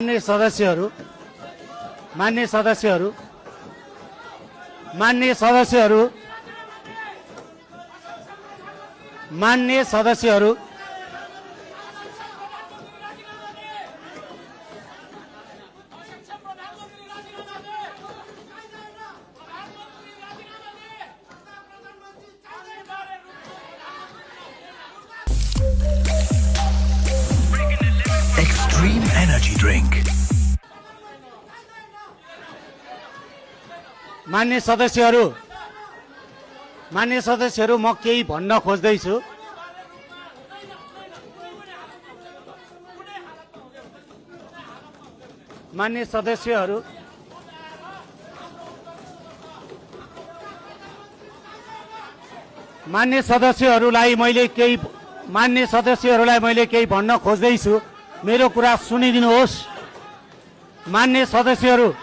मान्य सदस्यहरू मान्य सदस्यहरू मान्य सदस्यहरू मान्य सदस्यहरू Extreme energy drink. मान्य सदस्यहरू म केही भन्न खोज्दैछु। मान्य सदस्यहरूलाई मैले केही भन्न खोज्दैछु। मेरो कुरा सुनिदिनुहोस्। मान्य सदस्यहरू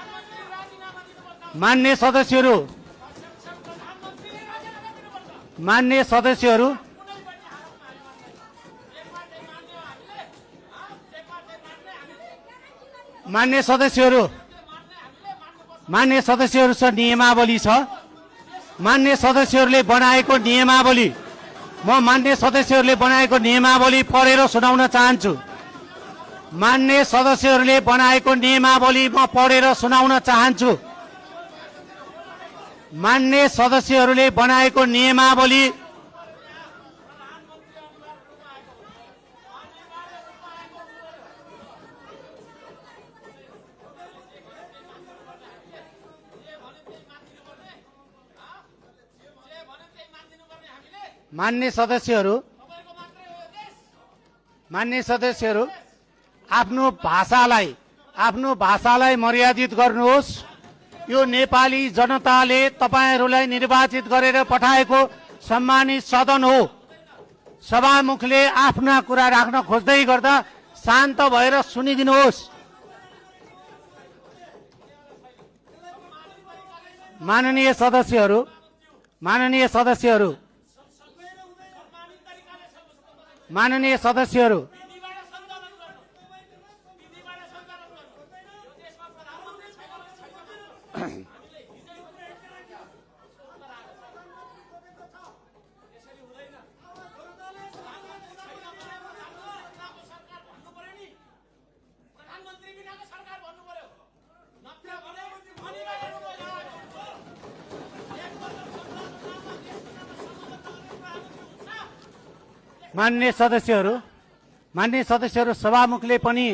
नियमावली छ। मान्य सदस्यहरूले बनाएको नियमावली म मान्य सदस्यहरूले बनाएको नियमावली पढेर सुनाउन चाहन्छु। मान्य सदस्यहरूले बनाएको नियमावली म पढेर सुनाउन चाहन्छु। मान्य सदस्यहरूले बनाएको नियमावली मान्य सदस्यहरू आफ्नो भाषालाई मर्यादित गर्नुहोस्। यो नेपाली जनताले तपाईहरूलाई निर्वाचित गरेर पठाएको सम्मानित सदन हो। सभामुखले आफ्ना कुरा राख्न खोज्दै गर्दा शान्त भएर सुनिदिनुहोस्। माननीय सदस्यहरू मान्य सदस्यहरू सभामुखले पनि